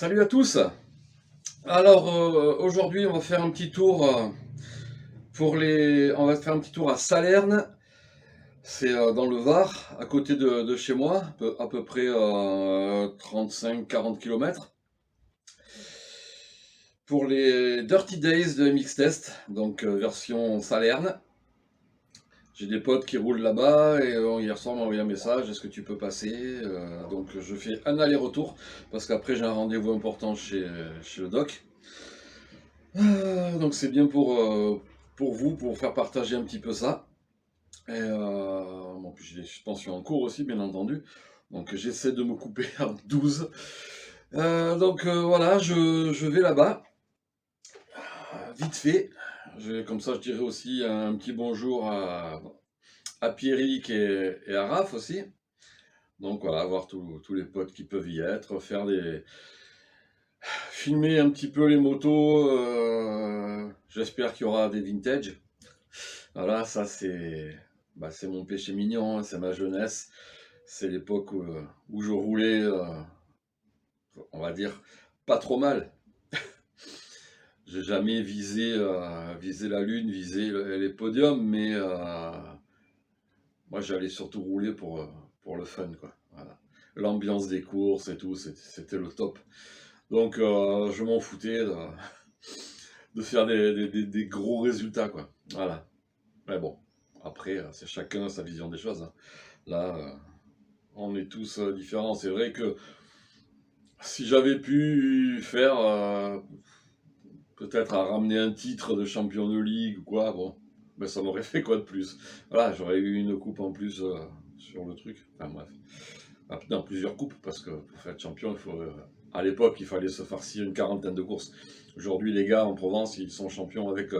Salut à tous. Alors aujourd'hui on va faire un petit tour on va faire un petit tour à Salerne. C'est dans le Var, à côté de chez moi, à peu près 35-40 km. Pour les Dirty Days de MX Test, donc version Salerne. J'ai des potes qui roulent là-bas et hier soir m'a envoyé un message, est-ce que tu peux passer? Donc je fais un aller-retour parce qu'après j'ai un rendez-vous important chez le doc. Donc c'est bien pour vous, pour faire partager un petit peu ça. Et bon, puis j'ai des suspensions en cours aussi, bien entendu. Donc j'essaie de me couper en 12. Voilà, je vais là-bas, vite fait. Comme ça, je dirais aussi un petit bonjour à Pierrick et à Raph aussi. Donc voilà, voir tous les potes qui peuvent y être, filmer un petit peu les motos. J'espère qu'il y aura des vintage. Voilà, ça c'est mon péché mignon, hein, c'est ma jeunesse. C'est l'époque où je roulais, on va dire, pas trop mal. J'ai jamais visé la lune, visé les podiums, mais moi j'allais surtout rouler pour le fun, quoi. Voilà. L'ambiance des courses et tout, c'était le top. Donc je m'en foutais de faire des gros résultats, quoi. Voilà. Mais bon, après, c'est chacun sa vision des choses, hein. Là, on est tous différents. C'est vrai que si j'avais pu faire peut-être à ramener un titre de champion de ligue ou quoi, bon, ben ça m'aurait fait quoi de plus? Voilà, j'aurais eu une coupe en plus sur le truc. Enfin bref. Ah, non, plusieurs coupes, parce que pour faire champion, à l'époque, il fallait se farcir une quarantaine de courses. Aujourd'hui, les gars en Provence, ils sont champions avec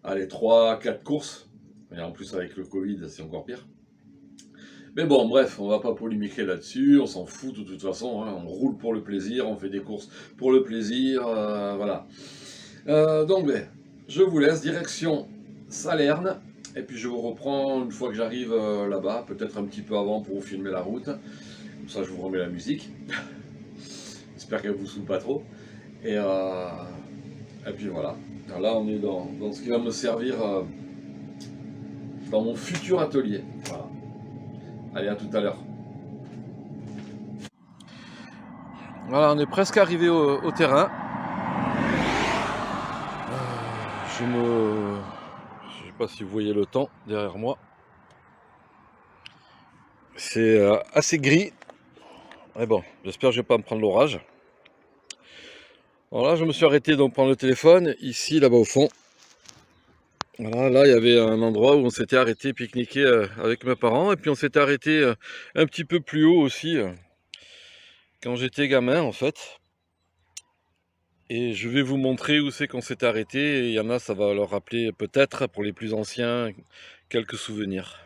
allez, 3-4 courses. Et en plus, avec le Covid, c'est encore pire. Mais bon, bref, on va pas polémiquer là-dessus, on s'en fout de toute façon, hein. On roule pour le plaisir, on fait des courses pour le plaisir, voilà. Donc, je vous laisse, direction Salerne, et puis je vous reprends une fois que j'arrive là-bas, peut-être un petit peu avant pour vous filmer la route, comme ça je vous remets la musique, j'espère qu'elle vous saoule pas trop, et, euh, et puis voilà. Alors là on est dans ce qui va me servir dans mon futur atelier, voilà. Allez, à tout à l'heure. Voilà, on est presque arrivé au terrain. Je sais pas si vous voyez le temps derrière moi. C'est assez gris. Mais bon, j'espère que je vais pas me prendre l'orage. Alors là, je me suis arrêté donc prendre le téléphone, ici, là-bas au fond. Voilà, là, il y avait un endroit où on s'était arrêté pique-niquer avec mes parents. Et puis on s'était arrêté un petit peu plus haut aussi, quand j'étais gamin en fait. Et je vais vous montrer où c'est qu'on s'est arrêté. Et il y en a, ça va leur rappeler peut-être, pour les plus anciens, quelques souvenirs.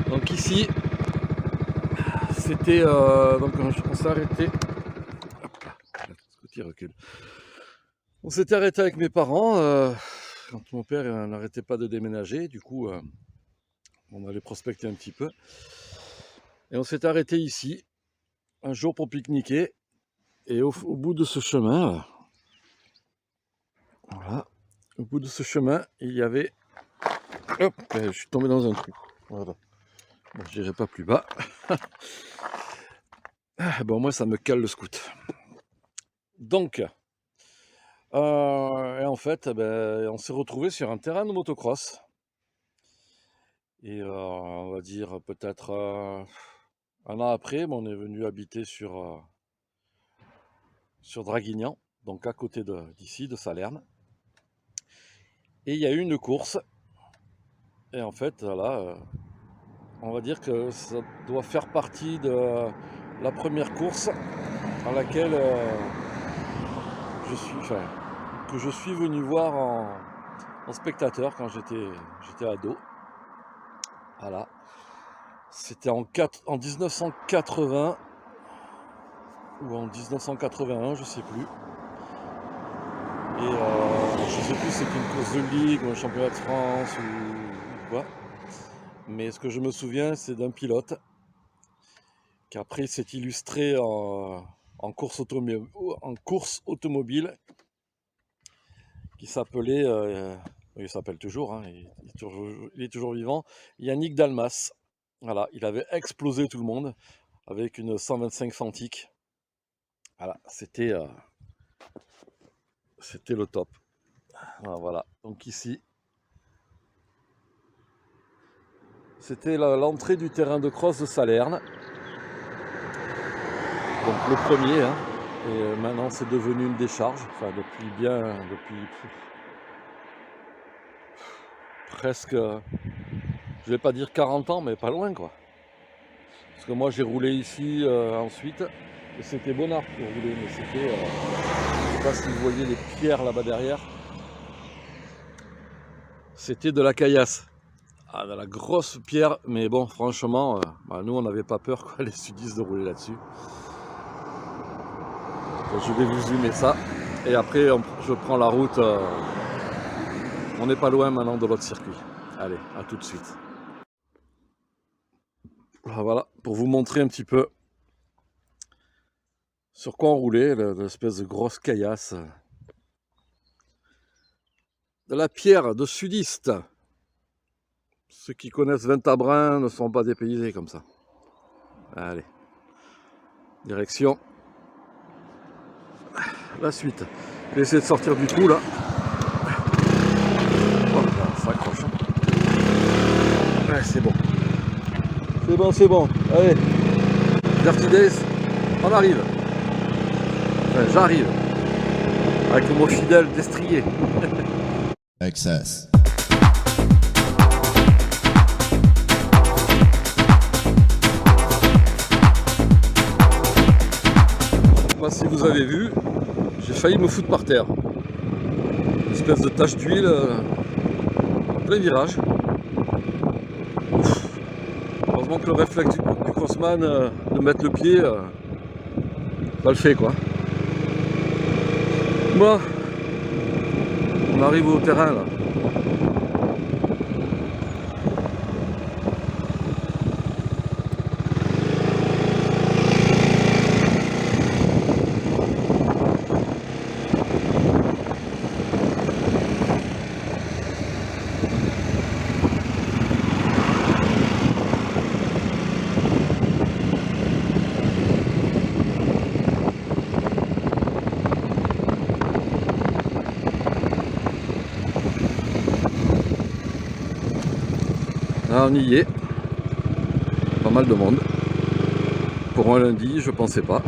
Donc ici, c'était donc on s'est arrêté. Hop là, petit recul. On s'était arrêté avec mes parents quand mon père n'arrêtait pas de déménager. Du coup, on allait prospecter un petit peu. Et on s'est arrêté ici un jour pour pique-niquer. Et au bout de ce chemin, là, voilà, au bout de ce chemin, il y avait. Hop, je suis tombé dans un truc. Voilà. Bon, j'irai pas plus bas. Bon, moi, ça me cale le scout. Donc, et en fait, on s'est retrouvé sur un terrain de motocross. Et on va dire peut-être un an après, on est venu habiter sur Draguignan, donc à côté d'ici, de Salerne. Et il y a eu une course. Et en fait, là, on va dire que ça doit faire partie de la première course à laquelle que je suis venu voir en spectateur quand j'étais ado. Voilà. C'était en 1980 ou en 1981, je sais plus. Et je sais plus si c'était une course de ligue ou un championnat de France ou quoi. Mais ce que je me souviens, c'est d'un pilote qui après s'est illustré en course automobile, qui s'appelait, il s'appelle toujours, hein, il est toujours vivant, Yannick Dalmas. Voilà, il avait explosé tout le monde avec une 125 Fantique. Voilà, c'était le top. Voilà, donc ici, c'était l'entrée du terrain de cross de Salerne. Donc le premier, hein, et maintenant c'est devenu une décharge, enfin depuis presque, je vais pas dire 40 ans, mais pas loin quoi. Parce que moi j'ai roulé ici ensuite, et c'était Bonnard pour rouler, mais c'était, je sais pas si vous voyez les pierres là-bas derrière, c'était de la caillasse. Ah, de la grosse pierre, mais bon franchement, nous on n'avait pas peur quoi, les sudistes, de rouler là-dessus. Donc, je vais vous zoomer ça, et après je prends la route, on n'est pas loin maintenant de l'autre circuit. Allez, à tout de suite. Voilà, pour vous montrer un petit peu sur quoi on roulait, l'espèce de grosse caillasse. De la pierre de sudiste. Ceux qui connaissent Ventabrin ne sont pas dépaysés comme ça. Allez, direction la suite. Je vais essayer de sortir du trou là. Oh là, ça accroche. Ouais, c'est bon. C'est bon, c'est bon. Allez, Dirty Days, on arrive. Enfin, j'arrive. Avec le mot fidèle d'Estrier. Excess. Je sais pas si vous avez vu, j'ai failli me foutre par terre. Une espèce de tache d'huile en plein virage. Ouf. Heureusement que le réflexe du crossman de mettre le pied, ça le fait quoi. Bon, on arrive au terrain là. Là, on y est. Pas mal de monde. Pour un lundi, je pensais pas.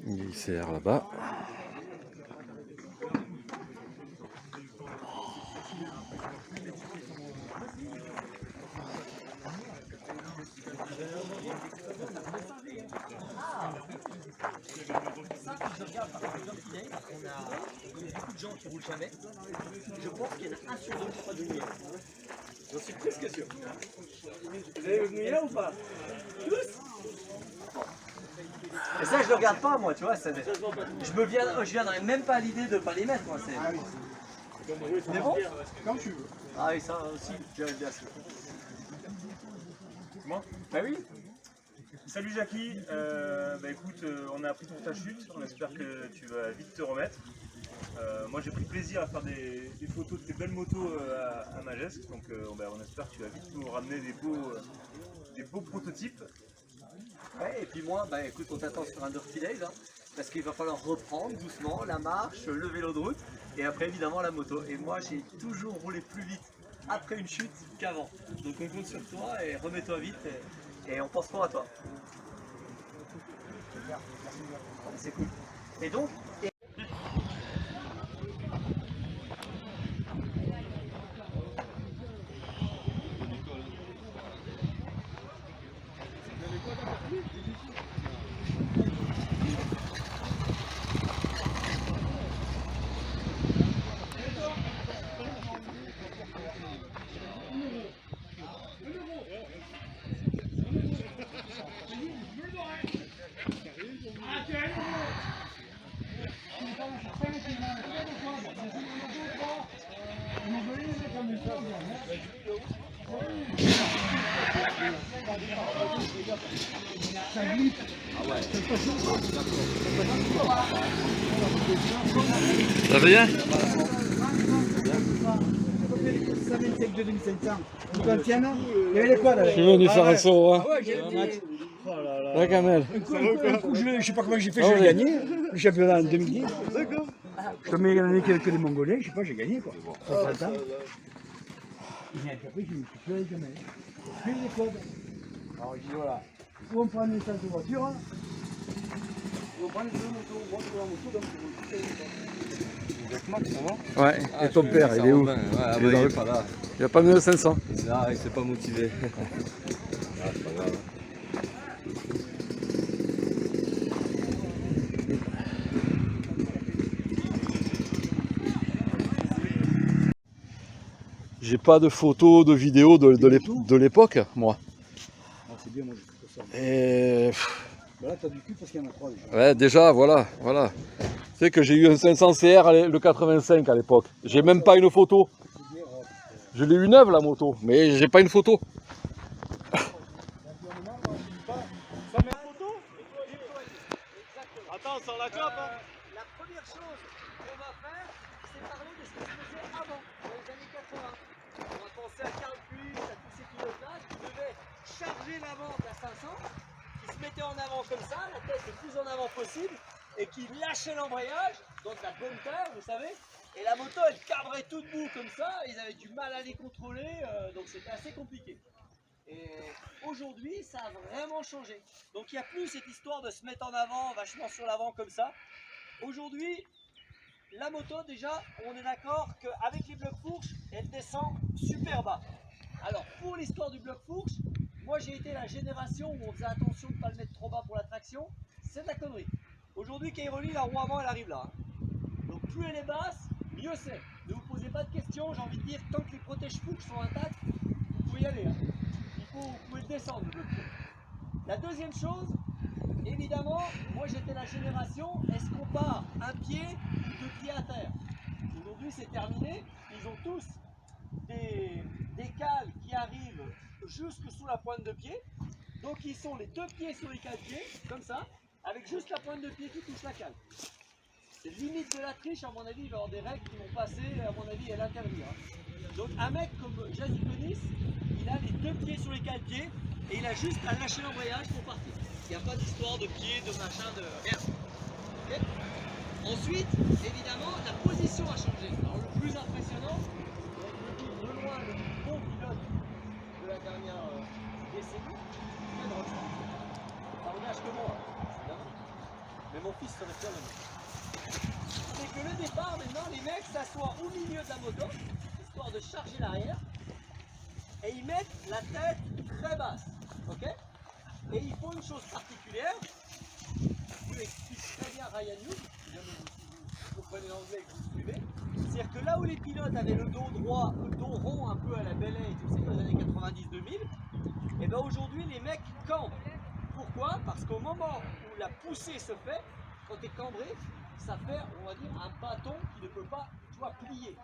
Il sert là-bas. On a beaucoup de gens qui roulent jamais. Je pense qu'il y en a un sur deux qui fera du meilleur. J'en suis presque sûr. Vous avez venu là ou pas? Tous? Et ça, je le regarde pas, moi, tu vois. Je viendrais même pas à l'idée de pas les mettre, moi. C'est bon? Quand tu veux. Ah et ça aussi, j'aime bien ça. Moi? Bah oui. Salut Jackie, écoute, on a appris pour ta chute, on espère que tu vas vite te remettre. Moi j'ai pris plaisir à faire des photos de tes belles motos à Magesque, donc on espère que tu vas vite nous ramener des beaux prototypes. Ouais, et puis moi, bah écoute, on t'attend sur un Dirty Days, hein, parce qu'il va falloir reprendre doucement la marche, le vélo de route, et après évidemment la moto. Et moi j'ai toujours roulé plus vite après une chute qu'avant. Donc on compte sur toi et remets-toi vite et on pense fort à toi. C'est cool. Et donc, Ça va bien? 2500. Tu t'en tiens là? Il y avait les quads Je avec. suis venu faire un saut, hein. Ouais, j'ai dit. La Kamel. Un coup, je sais pas comment j'ai fait, j'ai gagné. Le championnat en 2010. D'accord. Comme il y en avait que des Mongolais, je sais pas, j'ai gagné quoi. Ça fait longtemps. Et après, je me suis plus avec les mecs. Plus les quads. Alors je dis voilà. Ou on prend une licence de voiture, ou on prend les deux motos, moi je prends la moto, donc je vous Ouais, et ton père, il est où? Il est pas là. Il a pas mis le 500. Ah, il s'est pas motivé. C'est pas grave. J'ai pas de photos, de vidéos de l'époque, moi. Ah, c'est bien, moi j'ai fait ça. Et Bah là, t'as du cul parce qu'il y en a trois déjà. ouais, déjà, voilà. Tu sais que j'ai eu un 500 CR, le 85 à l'époque. J'ai même pas une photo. Je l'ai eu neuve la moto, mais j'ai pas une photo. Ça met une photo? Attends, sans la clope hein. la première chose qu'on va faire, c'est parler de ce qui se faisait avant, dans les années 80. On va penser à Carl Puig, à tous ces pilotes-là qui devaient charger l'avant de la 500, qui se mettaient en avant comme ça, la tête le plus en avant possible, et qui lâchaient l'embrayage, donc la bonne terre, vous savez, et la moto elle cabrait tout debout comme ça, ils avaient du mal à les contrôler, donc c'était assez compliqué. Et aujourd'hui, ça a vraiment changé. Donc il n'y a plus cette histoire de se mettre en avant, vachement sur l'avant comme ça. Aujourd'hui, la moto déjà, on est d'accord qu'avec les blocs fourches, elle descend super bas. Alors pour l'histoire du bloc fourche, moi j'ai été la génération où on faisait attention de ne pas le mettre trop bas pour la traction. C'est de la connerie. Aujourd'hui, Cairoli, la roue avant, elle arrive là. Donc plus elle est basse, mieux c'est. Ne vous posez pas de questions, j'ai envie de dire, tant que les protège-fourches sont intacts, vous pouvez y aller. Hein. Vous pouvez le descendre. La deuxième chose, évidemment, moi j'étais la génération, est-ce qu'on part un pied ou deux pieds à terre? Aujourd'hui c'est terminé, ils ont tous des cales qui arrivent jusque sous la pointe de pied. Donc ils sont les deux pieds sur les quatre pieds, comme ça, avec juste la pointe de pied qui touche la cale. C'est limite de la triche, à mon avis, il va y avoir des règles qui vont passer, à mon avis, elle interdira. Donc un mec comme Jazzy Penis, il a les deux pieds sur les quatre pieds et il a juste à lâcher l'embrayage pour partir. Il n'y a pas d'histoire de pied, de machin, de rien. Okay. Ensuite, évidemment, la position a changé. Alors le plus impressionnant, de loin le bon pilote de la dernière décennie, c'est Drogba. Ça engage que moi, évidemment. Mais mon fils serait fier de moi. C'est que le départ, maintenant, les mecs s'assoient au milieu de la moto, histoire de charger l'arrière, et ils mettent la tête très basse, ok? Et ils font une chose particulière, vous l'explique très bien Ryan Hughes, si jamais vous comprenez l'anglais et que vous suivez, c'est-à-dire que là où les pilotes avaient le dos droit, le dos rond un peu à la Bellay et tout ça, dans les années 90-2000, et bien aujourd'hui les mecs cambrent. Pourquoi? Parce qu'au moment où la poussée se fait, quand tu es cambré, ça fait, on va dire, un bâton qui ne peut pas, tu vois, plier.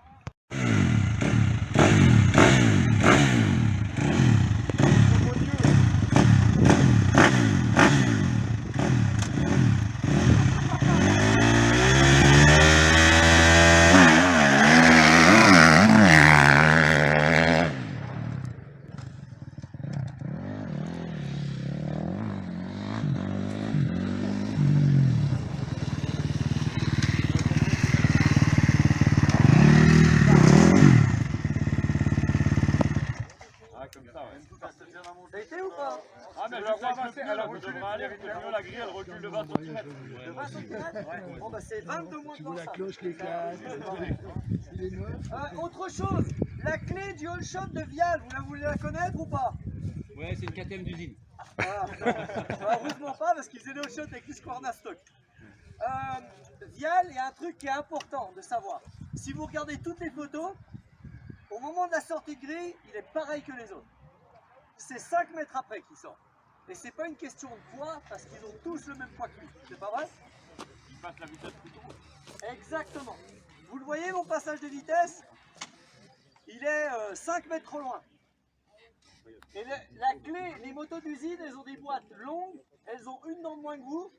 elle a reculé. La grille, elle recule de 20 cm. De 20 cm. Bon, bah, c'est 22 moins Tu de vois la ça. cloche qui éclate. Il est neuf. Autre chose, la clé du all shot de Vial, vous voulez la connaître ou pas? Ouais, c'est une KTM d'usine. Voilà. Heureusement pas, parce qu'ils faisaient des all shots avec Husqvarna stock. Vial, il y a un truc qui est important de savoir. Si vous regardez toutes les photos, au moment de la sortie de grille, il est pareil que les autres. C'est 5 mètres après qu'il sort. Et c'est pas une question de poids, parce qu'ils ont tous le même poids que lui. C'est pas vrai? Il passe la vitesse plus tôt. Exactement. Vous le voyez, mon passage de vitesse? Il est 5 mètres trop loin. Et la clé, les motos d'usine, elles ont des boîtes longues, elles ont une dent de moins que vous,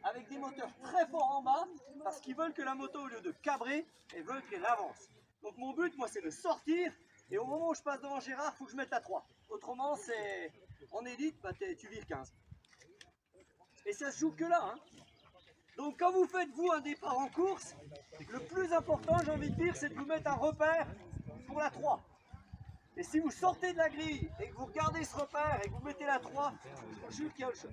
avec des moteurs très forts en bas, parce qu'ils veulent que la moto, au lieu de cabrer, elles veulent qu'elle avance. Donc mon but, moi, c'est de sortir, et au moment où je passe devant Gérard, il faut que je mette la 3. Autrement, c'est en élite, bah, tu vires 15. Et ça se joue que là, hein. Donc quand vous faites, vous, un départ en course, le plus important, j'ai envie de dire, c'est de vous mettre un repère pour la 3. Et si vous sortez de la grille et que vous regardez ce repère et que vous mettez la 3, je vous jure qu'il y a le choc.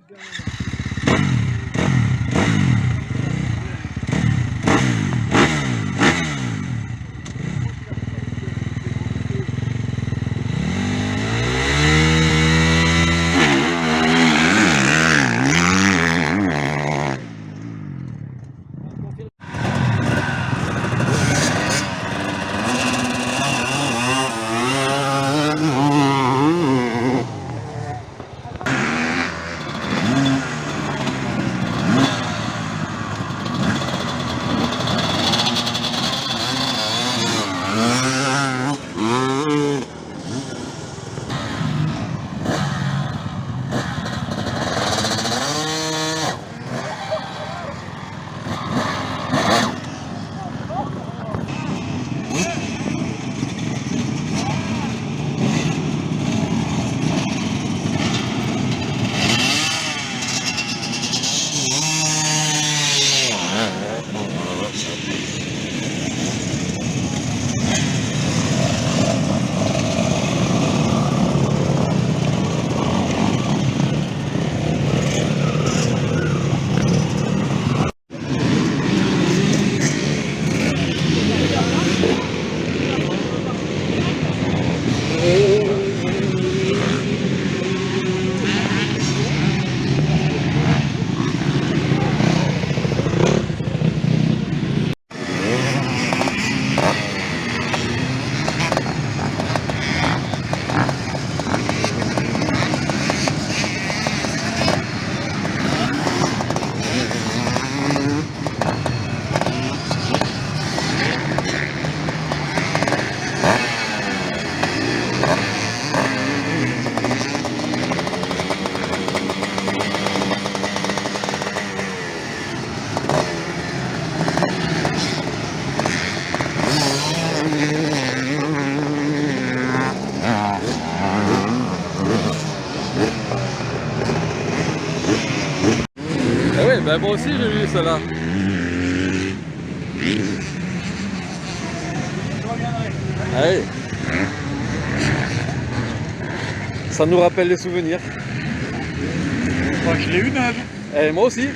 Ah ouais, bah moi aussi j'ai vu ça là. Allez. Ça nous rappelle les souvenirs. Moi, je l'ai eu neuve. Et moi aussi.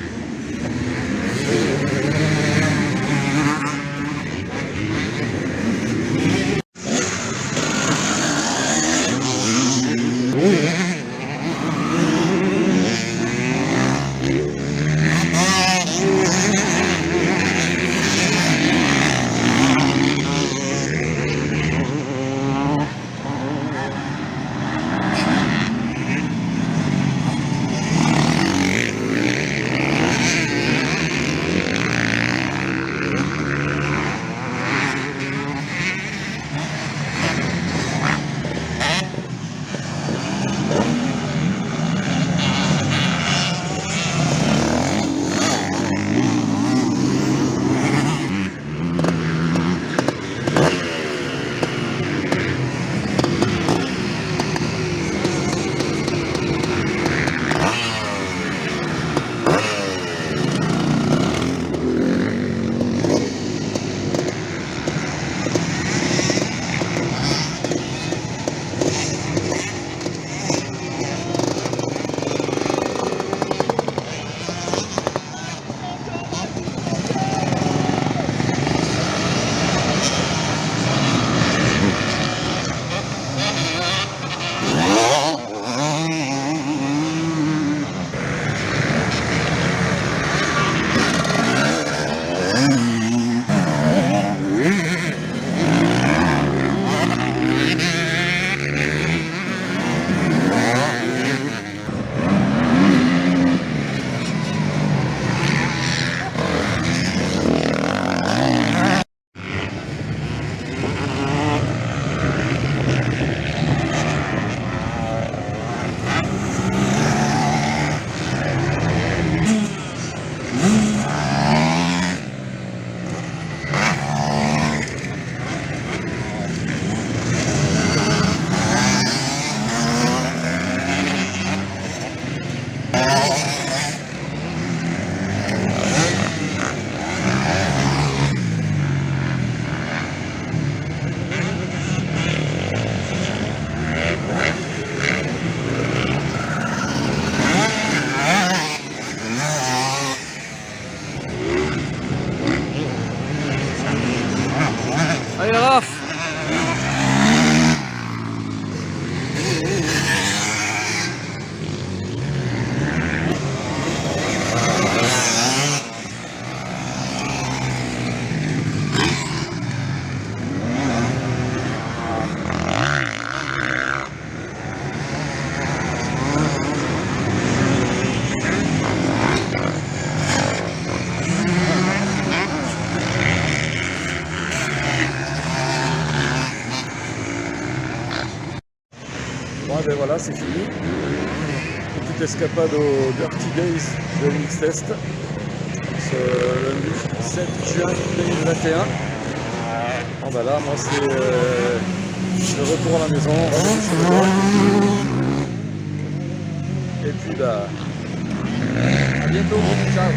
Bon, et ben voilà, c'est fini. Petite escapade au Dirty Days de Linux Test. Ce lundi 7 juin 2021. Bon, ben là, moi, c'est le retour à la maison. On va aller chez le doigt. Et puis, bah, à bientôt. Ciao.